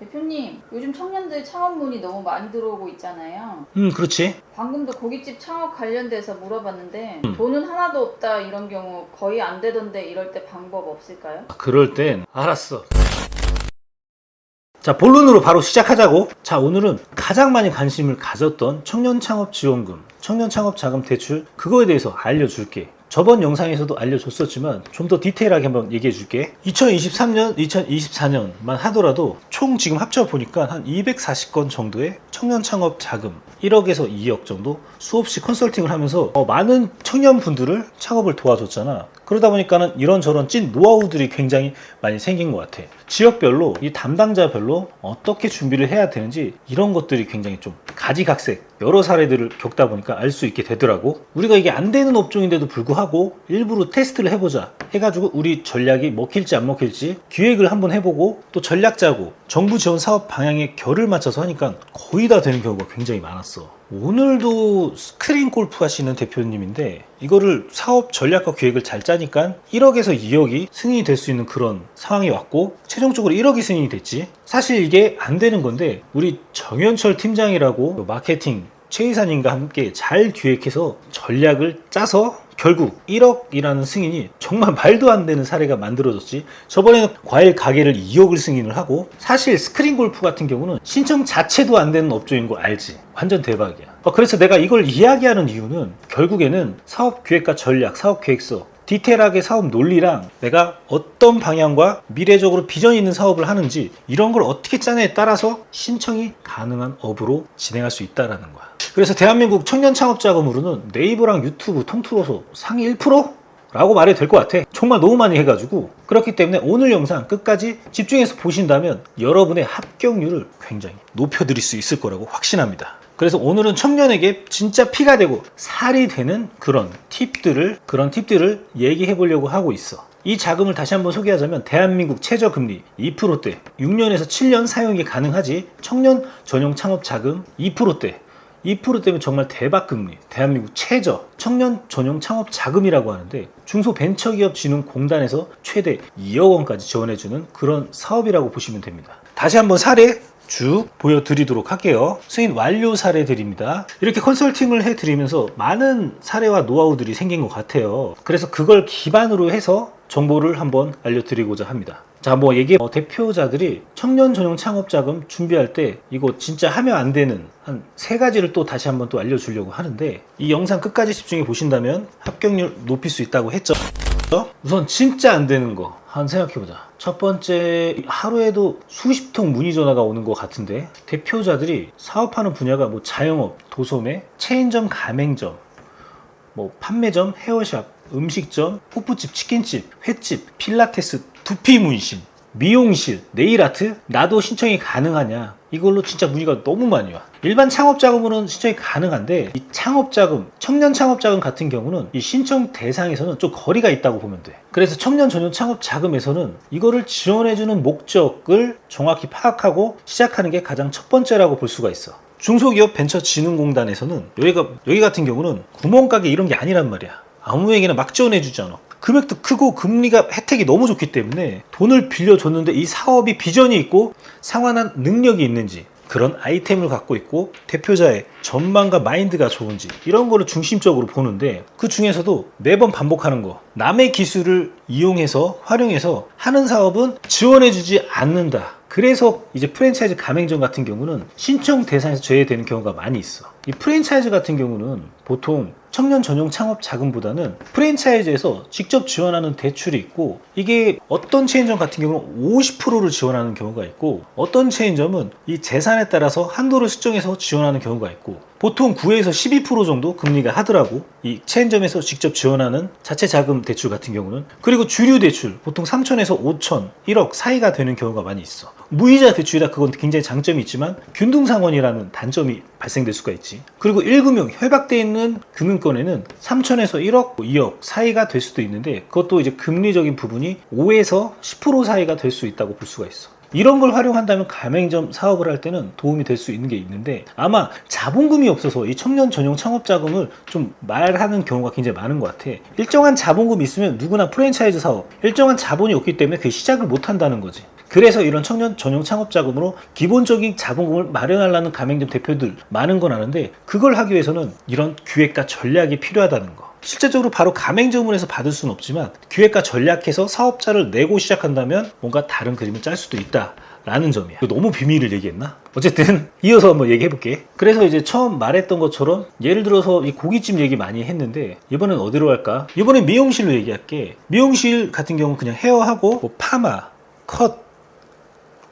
대표님, 요즘 청년들 창업문이 너무 많이 들어오고 있잖아요. 그렇지. 방금도 고깃집 창업 관련돼서 물어봤는데 돈은 하나도 없다 이런 경우 거의 안 되던데 이럴 때 방법 없을까요? 그럴 땐 알았어. 자, 본론으로 바로 시작하자고. 자, 오늘은 가장 많이 관심을 가졌던 청년 창업 지원금, 청년 창업 자금 대출, 그거에 대해서 알려줄게. 저번 영상에서도 알려줬었지만 좀 더 디테일하게 한번 얘기해 줄게. 2023년, 2024년만 하더라도 총 지금 합쳐보니까 한 240건 정도의 청년 창업 자금 1억에서 2억 정도 수없이 컨설팅을 하면서 많은 청년분들을 창업을 도와줬잖아. 그러다 보니까는 이런저런 찐 노하우들이 굉장히 많이 생긴 것 같아. 지역별로 이 담당자별로 어떻게 준비를 해야 되는지 이런 것들이 굉장히 좀 가지각색 여러 사례들을 겪다 보니까 알 수 있게 되더라고. 우리가 이게 안 되는 업종인데도 불구하고 일부러 테스트를 해보자 해가지고 우리 전략이 먹힐지 안 먹힐지 기획을 한번 해보고 또 전략 짜고 정부 지원 사업 방향에 결을 맞춰서 하니까 거의 다 되는 경우가 굉장히 많았어. 오늘도 스크린 골프 하시는 대표님인데 이거를 사업 전략과 기획을 잘 짜니까 1억에서 2억이 승인이 될 수 있는 그런 상황이 왔고 최종적으로 1억이 승인이 됐지. 사실 이게 안 되는 건데 우리 정현철 팀장이라고 마케팅 최 이사님과 함께 잘 기획해서 전략을 짜서 결국 1억이라는 승인이 정말 말도 안 되는 사례가 만들어졌지. 저번에는 과일 가게를 2억을 승인을 하고 사실 스크린 골프 같은 경우는 신청 자체도 안 되는 업종인 거 알지? 완전 대박이야. 그래서 내가 이걸 이야기하는 이유는 결국에는 사업 기획과 전략, 사업 계획서 디테일하게 사업 논리랑 내가 어떤 방향과 미래적으로 비전 있는 사업을 하는지 이런 걸 어떻게 짜냐에 따라서 신청이 가능한 업으로 진행할 수 있다는 거야. 그래서 대한민국 청년 창업 자금으로는 네이버랑 유튜브 통틀어서 상위 1%? 라고 말해도 될 것 같아. 정말 너무 많이 해가지고. 그렇기 때문에 오늘 영상 끝까지 집중해서 보신다면 여러분의 합격률을 굉장히 높여드릴 수 있을 거라고 확신합니다. 그래서 오늘은 청년에게 진짜 피가 되고 살이 되는 그런 팁들을 얘기해 보려고 하고 있어. 이 자금을 다시 한번 소개하자면 대한민국 최저금리 2%대 6년에서 7년 사용이 가능하지. 청년 전용 창업 자금 2%대 2%대면 정말 대박금리, 대한민국 최저 청년 전용 창업 자금이라고 하는데 중소벤처기업진흥공단에서 최대 2억 원까지 지원해주는 그런 사업이라고 보시면 됩니다. 다시 한번 사례 쭉 보여드리도록 할게요. 승인 완료 사례들입니다. 이렇게 컨설팅을 해드리면서 많은 사례와 노하우들이 생긴 것 같아요. 그래서 그걸 기반으로 해서 정보를 한번 알려드리고자 합니다. 자, 대표자들이 청년 전용 창업 자금 준비할 때 이거 진짜 하면 안 되는 한 3가지를 또 다시 한번 또 알려주려고 하는데 이 영상 끝까지 집중해 보신다면 합격률 높일 수 있다고 했죠. 우선 진짜 안 되는 거 한번 생각해보자. 첫 번째, 하루에도 수십 통 문의 전화가 오는 것 같은데 대표자들이 사업하는 분야가 자영업, 도소매, 체인점, 가맹점, 판매점, 헤어샵, 음식점, 호프집, 치킨집, 횟집, 필라테스, 두피 문신, 미용실, 네일아트, 나도 신청이 가능하냐, 이걸로 진짜 문의가 너무 많이 와. 일반 창업자금으로는 신청이 가능한데 이 창업자금, 청년 창업자금 같은 경우는 이 신청 대상에서는 좀 거리가 있다고 보면 돼. 그래서 청년 전용 창업자금에서는 이거를 지원해주는 목적을 정확히 파악하고 시작하는 게 가장 첫 번째라고 볼 수가 있어. 중소기업 벤처진흥공단에서는 여기 같은 경우는 구멍가게 이런 게 아니란 말이야. 아무에게나 막 지원해주지 않아. 금액도 크고 금리가 혜택이 너무 좋기 때문에 돈을 빌려줬는데 이 사업이 비전이 있고 상환한 능력이 있는지, 그런 아이템을 갖고 있고 대표자의 전망과 마인드가 좋은지 이런 거를 중심적으로 보는데 그 중에서도 매번 반복하는 거, 남의 기술을 이용해서 활용해서 하는 사업은 지원해주지 않는다. 그래서 이제 프랜차이즈 가맹점 같은 경우는 신청 대상에서 제외되는 경우가 많이 있어. 이 프랜차이즈 같은 경우는 보통 청년 전용 창업 자금보다는 프랜차이즈에서 직접 지원하는 대출이 있고, 이게 어떤 체인점 같은 경우는 50%를 지원하는 경우가 있고 어떤 체인점은 이 재산에 따라서 한도를 수정해서 지원하는 경우가 있고 보통 9에서 12% 정도 금리가 하더라고. 이 체인점에서 직접 지원하는 자체 자금 대출 같은 경우는. 그리고 주류 대출 보통 3천에서 5천, 1억 사이가 되는 경우가 많이 있어. 무이자 대출이라 그건 굉장히 장점이 있지만 균등상환이라는 단점이 발생될 수가 있지. 그리고 1금융 협약되어 있는 금융권에는 3천에서 1억, 2억 사이가 될 수도 있는데 그것도 이제 금리적인 부분이 5에서 10% 사이가 될 수 있다고 볼 수가 있어. 이런 걸 활용한다면 가맹점 사업을 할 때는 도움이 될 수 있는 게 있는데 아마 자본금이 없어서 이 청년 전용 창업 자금을 좀 말하는 경우가 굉장히 많은 것 같아. 일정한 자본금이 있으면 누구나 프랜차이즈 사업, 일정한 자본이 없기 때문에 그 시작을 못 한다는 거지. 그래서 이런 청년 전용 창업 자금으로 기본적인 자본금을 마련하려는 가맹점 대표들 많은 건 아는데, 그걸 하기 위해서는 이런 기획과 전략이 필요하다는 거. 실제적으로 바로 가맹점을 해서 받을 수는 없지만 기획과 전략해서 사업자를 내고 시작한다면 뭔가 다른 그림을 짤 수도 있다 라는 점이야. 이거 너무 비밀을 얘기했나? 어쨌든 이어서 한번 얘기해 볼게. 그래서 이제 처음 말했던 것처럼 예를 들어서 이 고깃집 얘기 많이 했는데, 이번엔 어디로 갈까? 이번엔 미용실로 얘기할게. 미용실 같은 경우는 그냥 헤어하고 뭐 파마, 컷,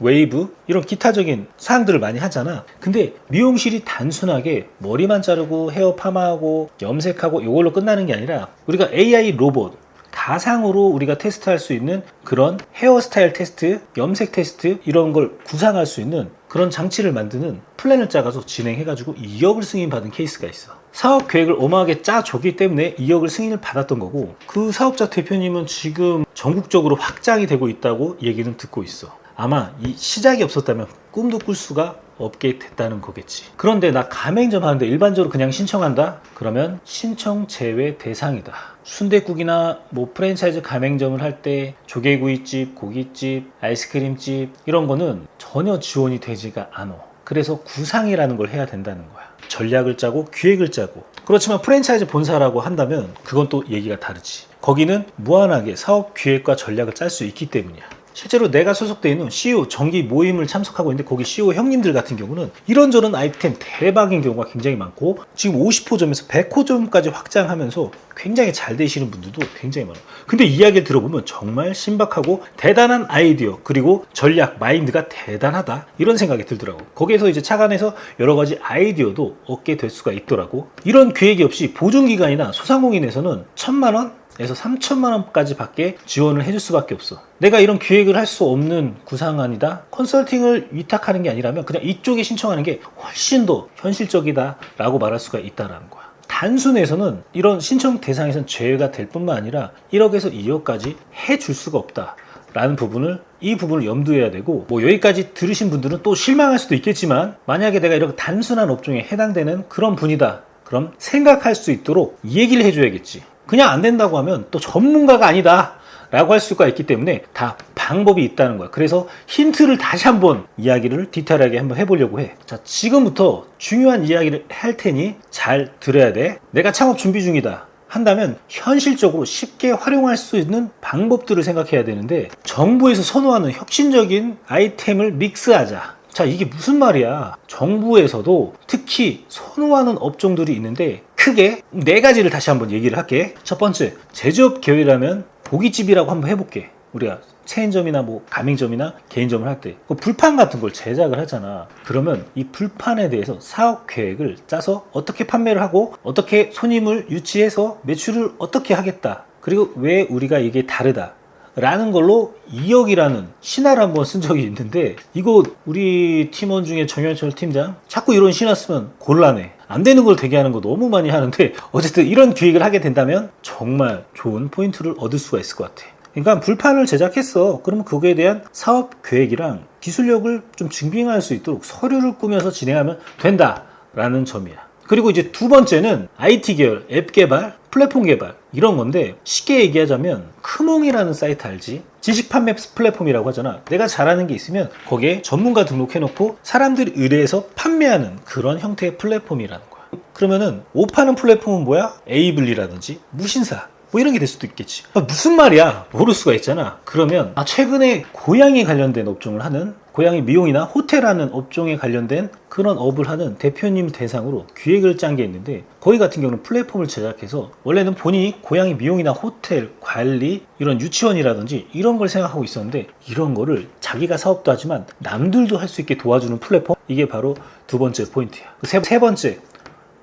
웨이브 이런 기타적인 사항들을 많이 하잖아. 근데 미용실이 단순하게 머리만 자르고 헤어 파마하고 염색하고 이걸로 끝나는 게 아니라, 우리가 AI 로봇 가상으로 우리가 테스트할 수 있는 그런 헤어스타일 테스트, 염색 테스트 이런 걸 구상할 수 있는 그런 장치를 만드는 플랜을 짜가지고 진행해가지고 2억을 승인받은 케이스가 있어. 사업 계획을 어마하게 짜줬기 때문에 2억을 승인을 받았던 거고, 그 사업자 대표님은 지금 전국적으로 확장이 되고 있다고 얘기는 듣고 있어. 아마 이 시작이 없었다면 꿈도 꿀 수가 없게 됐다는 거겠지. 그런데 나 가맹점 하는데 일반적으로 그냥 신청한다? 그러면 신청 제외 대상이다. 순댓국이나 뭐 프랜차이즈 가맹점을 할 때 조개구이집, 고깃집, 아이스크림집 이런 거는 전혀 지원이 되지가 않아. 그래서 구상이라는 걸 해야 된다는 거야. 전략을 짜고 기획을 짜고. 그렇지만 프랜차이즈 본사라고 한다면 그건 또 얘기가 다르지. 거기는 무한하게 사업 기획과 전략을 짤 수 있기 때문이야. 실제로 내가 소속되어 있는 CEO 정기 모임을 참석하고 있는데, 거기 CEO 형님들 같은 경우는 이런저런 아이템 대박인 경우가 굉장히 많고, 지금 50호점에서 100호점까지 확장하면서 굉장히 잘 되시는 분들도 굉장히 많아요. 근데 이야기를 들어보면 정말 신박하고 대단한 아이디어, 그리고 전략, 마인드가 대단하다 이런 생각이 들더라고. 거기에서 이제 착안해서 여러 가지 아이디어도 얻게 될 수가 있더라고. 이런 계획이 없이 보증기관이나 소상공인에서는 1,000만 원 에서 3천만 원까지 밖에 지원을 해줄 수밖에 없어. 내가 이런 기획을 할 수 없는 구상안이다, 컨설팅을 위탁하는 게 아니라면 그냥 이쪽에 신청하는 게 훨씬 더 현실적이다 라고 말할 수가 있다는 거야. 단순에서는 이런 신청 대상에선 제외가 될 뿐만 아니라 1억에서 2억까지 해줄 수가 없다 라는 부분을, 이 부분을 염두해야 되고, 뭐 여기까지 들으신 분들은 또 실망할 수도 있겠지만, 만약에 내가 이렇게 단순한 업종에 해당되는 그런 분이다, 그럼 생각할 수 있도록 이 얘기를 해줘야겠지. 그냥 안 된다고 하면 또 전문가가 아니다 라고 할 수가 있기 때문에 다 방법이 있다는 거야. 그래서 힌트를 다시 한번 이야기를 디테일하게 한번 해보려고 해. 자, 지금부터 중요한 이야기를 할 테니 잘 들어야 돼. 내가 창업 준비 중이다 한다면 현실적으로 쉽게 활용할 수 있는 방법들을 생각해야 되는데, 정부에서 선호하는 혁신적인 아이템을 믹스하자. 자, 이게 무슨 말이야? 정부에서도 특히 선호하는 업종들이 있는데 크게 4가지를 다시 한번 얘기를 할게. 첫 번째, 제조업 계획이라면 고깃집이라고 한번 해볼게. 우리가 체인점이나 뭐 가맹점이나 개인점을 할 때 그 불판 같은 걸 제작을 하잖아. 그러면 이 불판에 대해서 사업 계획을 짜서 어떻게 판매를 하고, 어떻게 손님을 유치해서 매출을 어떻게 하겠다, 그리고 왜 우리가 이게 다르다 라는 걸로 2억이라는 신화를 한번 쓴 적이 있는데, 이거 우리 팀원 중에 정현철 팀장 자꾸 이런 신화 쓰면 곤란해. 안 되는 걸 되게 하는 거 너무 많이 하는데, 어쨌든 이런 기획을 하게 된다면 정말 좋은 포인트를 얻을 수가 있을 것 같아. 그러니까 불판을 제작했어. 그러면 그거에 대한 사업 계획이랑 기술력을 좀 증빙할 수 있도록 서류를 꾸며서 진행하면 된다라는 점이야. 그리고 이제 두 번째는 IT 계열, 앱 개발, 플랫폼 개발 이런 건데, 쉽게 얘기하자면 크몽이라는 사이트 알지? 지식 판매 플랫폼이라고 하잖아. 내가 잘하는 게 있으면 거기에 전문가 등록해놓고 사람들이 의뢰해서 판매하는 그런 형태의 플랫폼이라는 거야. 그러면은 옷 파는 플랫폼은 뭐야? 에이블리라든지 무신사 뭐 이런 게 될 수도 있겠지. 무슨 말이야? 모를 수가 있잖아. 그러면 최근에 고양이 관련된 업종을 하는, 고양이 미용이나 호텔하는 업종에 관련된 그런 업을 하는 대표님 대상으로 기획을 짠 게 있는데, 거기 같은 경우는 플랫폼을 제작해서 원래는 본인이 고양이 미용이나 호텔 관리, 이런 유치원이라든지 이런 걸 생각하고 있었는데, 이런 거를 자기가 사업도 하지만 남들도 할 수 있게 도와주는 플랫폼, 이게 바로 두 번째 포인트야. 세 번째,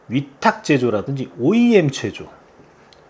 위탁 제조라든지 OEM 제조.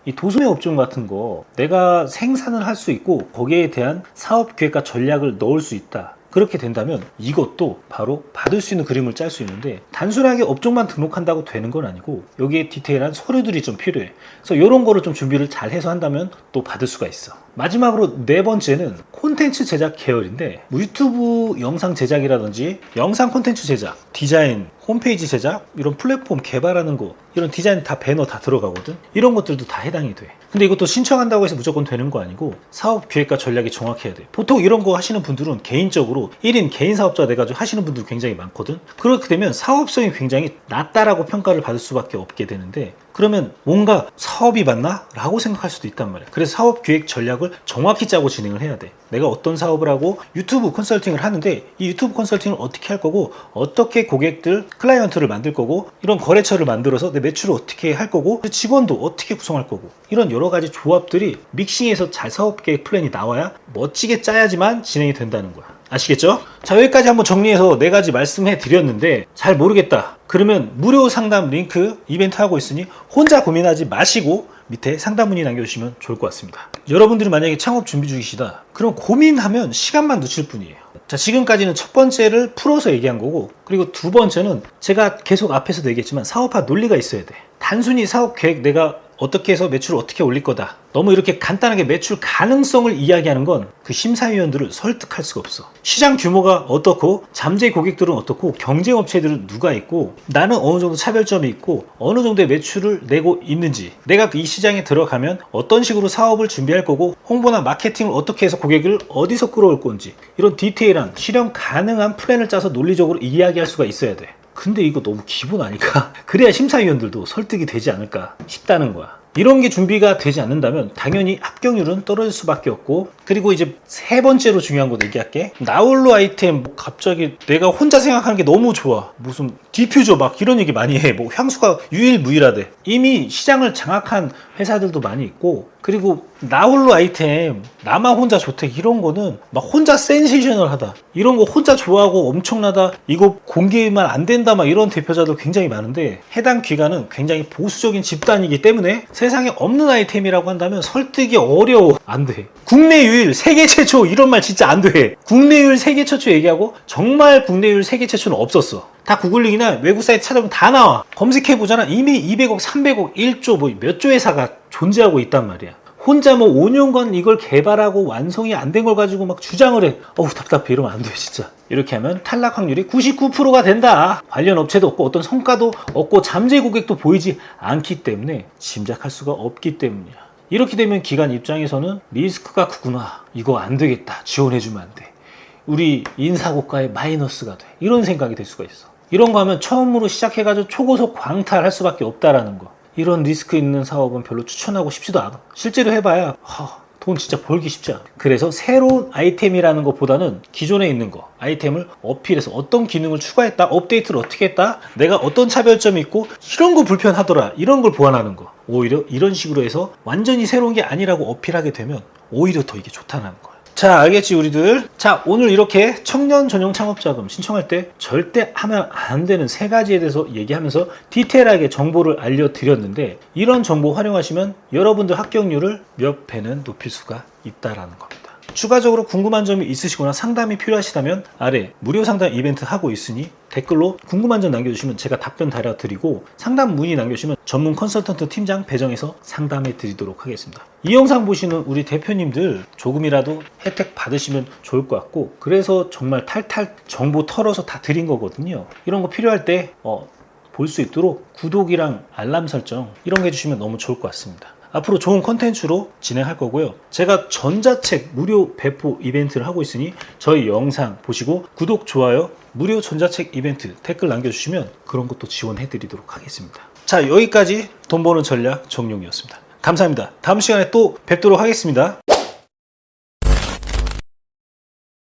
이 도소매 업종 같은 거 내가 생산을 할 수 있고 거기에 대한 사업 계획과 전략을 넣을 수 있다. 그렇게 된다면 이것도 바로 받을 수 있는 그림을 짤 수 있는데, 단순하게 업종만 등록한다고 되는 건 아니고 여기에 디테일한 서류들이 좀 필요해. 그래서 이런 거를 좀 준비를 잘 해서 한다면 또 받을 수가 있어. 마지막으로 4번째는 콘텐츠 제작 계열인데, 뭐 유튜브 영상 제작이라든지 영상 콘텐츠 제작, 디자인, 홈페이지 제작, 이런 플랫폼 개발하는 거 이런 디자인 다 배너 다 들어가거든. 이런 것들도 다 해당이 돼. 근데 이것도 신청한다고 해서 무조건 되는 거 아니고 사업 기획과 전략이 정확해야 돼. 보통 이런 거 하시는 분들은 개인적으로 1인 개인 사업자 돼가지고 하시는 분들 굉장히 많거든. 그렇게 되면 사업성이 굉장히 낮다라고 평가를 받을 수밖에 없게 되는데, 그러면 뭔가 사업이 맞나? 라고 생각할 수도 있단 말이야. 그래서 사업 기획 전략을 정확히 짜고 진행을 해야 돼. 내가 어떤 사업을 하고 유튜브 컨설팅을 하는데 이 유튜브 컨설팅을 어떻게 할 거고, 어떻게 고객들, 클라이언트를 만들 거고, 이런 거래처를 만들어서 내 매출을 어떻게 할 거고, 직원도 어떻게 구성할 거고, 이런 여러 가지 조합들이 믹싱해서 잘 사업 계획 플랜이 나와야 멋지게 짜야지만 진행이 된다는 거야. 아시겠죠? 자, 여기까지 한번 정리해서 4가지 말씀해 드렸는데 잘 모르겠다. 그러면 무료 상담 링크 이벤트 하고 있으니 혼자 고민하지 마시고 밑에 상담 문의 남겨주시면 좋을 것 같습니다. 여러분들이 만약에 창업 준비 중이시다, 그럼 고민하면 시간만 늦출 뿐이에요. 자, 지금까지는 첫 번째를 풀어서 얘기한 거고, 그리고 두 번째는 제가 계속 앞에서도 얘기했지만 사업화 논리가 있어야 돼. 단순히 사업 계획 내가 어떻게 해서 매출을 어떻게 올릴 거다, 너무 이렇게 간단하게 매출 가능성을 이야기하는 건 그 심사위원들을 설득할 수가 없어. 시장 규모가 어떻고, 잠재 고객들은 어떻고, 경쟁업체들은 누가 있고, 나는 어느 정도 차별점이 있고, 어느 정도의 매출을 내고 있는지, 내가 이 시장에 들어가면 어떤 식으로 사업을 준비할 거고, 홍보나 마케팅을 어떻게 해서 고객을 어디서 끌어올 건지, 이런 디테일한 실현 가능한 플랜을 짜서 논리적으로 이야기할 수가 있어야 돼. 근데 이거 너무 기본 아닐까? 그래야 심사위원들도 설득이 되지 않을까 싶다는 거야. 이런 게 준비가 되지 않는다면 당연히 합격률은 떨어질 수밖에 없고, 그리고 이제 세 번째로 중요한 거 얘기할게. 나홀로 아이템, 갑자기 내가 혼자 생각하는 게 너무 좋아, 무슨 디퓨저 막 이런 얘기 많이 해. 뭐 향수가 유일무이하대. 이미 시장을 장악한 회사들도 많이 있고, 그리고 나홀로 아이템, 나만 혼자 좋대, 이런 거는 막 혼자 센세이셔널하다, 이런 거 혼자 좋아하고 엄청나다, 이거 공개만 안 된다, 막 이런 대표자들 굉장히 많은데, 해당 기관은 굉장히 보수적인 집단이기 때문에 세상에 없는 아이템이라고 한다면 설득이 어려워. 안 돼. 국내 유일, 세계 최초, 이런 말 진짜 안 돼. 국내 유일, 세계 최초 얘기하고 정말 국내 유일, 세계 최초는 없었어. 다 구글링이나 외국 사이트 찾아보면 다 나와. 검색해보잖아. 이미 200억, 300억, 1조, 뭐 몇 조 회사가 존재하고 있단 말이야. 혼자 뭐 5년간 이걸 개발하고 완성이 안 된 걸 가지고 막 주장을 해. 어우, 답답해. 이러면 안 돼, 진짜. 이렇게 하면 탈락 확률이 99%가 된다. 관련 업체도 없고 어떤 성과도 없고 잠재 고객도 보이지 않기 때문에 짐작할 수가 없기 때문이야. 이렇게 되면 기관 입장에서는 리스크가 크구나, 이거 안 되겠다, 지원해주면 안 돼, 우리 인사고가에 마이너스가 돼, 이런 생각이 들 수가 있어. 이런 거 하면 처음으로 시작해가지고 초고속 광탈할 수밖에 없다라는 거. 이런 리스크 있는 사업은 별로 추천하고 싶지도 않아. 실제로 해봐야 돈 진짜 벌기 쉽지 않아. 그래서 새로운 아이템이라는 것보다는 기존에 있는 거, 아이템을 어필해서 어떤 기능을 추가했다, 업데이트를 어떻게 했다, 내가 어떤 차별점이 있고, 이런 거 불편하더라, 이런 걸 보완하는 거. 오히려 이런 식으로 해서 완전히 새로운 게 아니라고 어필하게 되면 오히려 더 이게 좋다는 거야. 자, 알겠지 우리들? 자, 오늘 이렇게 청년 전용 창업자금 신청할 때 절대 하면 안 되는 3가지에 대해서 얘기하면서 디테일하게 정보를 알려드렸는데, 이런 정보 활용하시면 여러분들 합격률을 몇 배는 높일 수가 있다라는 겁니다. 추가적으로 궁금한 점이 있으시거나 상담이 필요하시다면 아래 무료 상담 이벤트 하고 있으니 댓글로 궁금한 점 남겨주시면 제가 답변 달아드리고, 상담 문의 남겨주시면 전문 컨설턴트 팀장 배정해서 상담해 드리도록 하겠습니다. 이 영상 보시는 우리 대표님들 조금이라도 혜택 받으시면 좋을 것 같고, 그래서 정말 탈탈 정보 털어서 다 드린 거거든요. 이런 거 필요할 때 볼 수 있도록 구독이랑 알람 설정 이런 거 해주시면 너무 좋을 것 같습니다. 앞으로 좋은 컨텐츠로 진행할 거고요. 제가 전자책 무료 배포 이벤트를 하고 있으니 저희 영상 보시고 구독, 좋아요, 무료 전자책 이벤트 댓글 남겨주시면 그런 것도 지원해 드리도록 하겠습니다. 자, 여기까지 돈 버는 전략 정용이었습니다. 감사합니다. 다음 시간에 또 뵙도록 하겠습니다.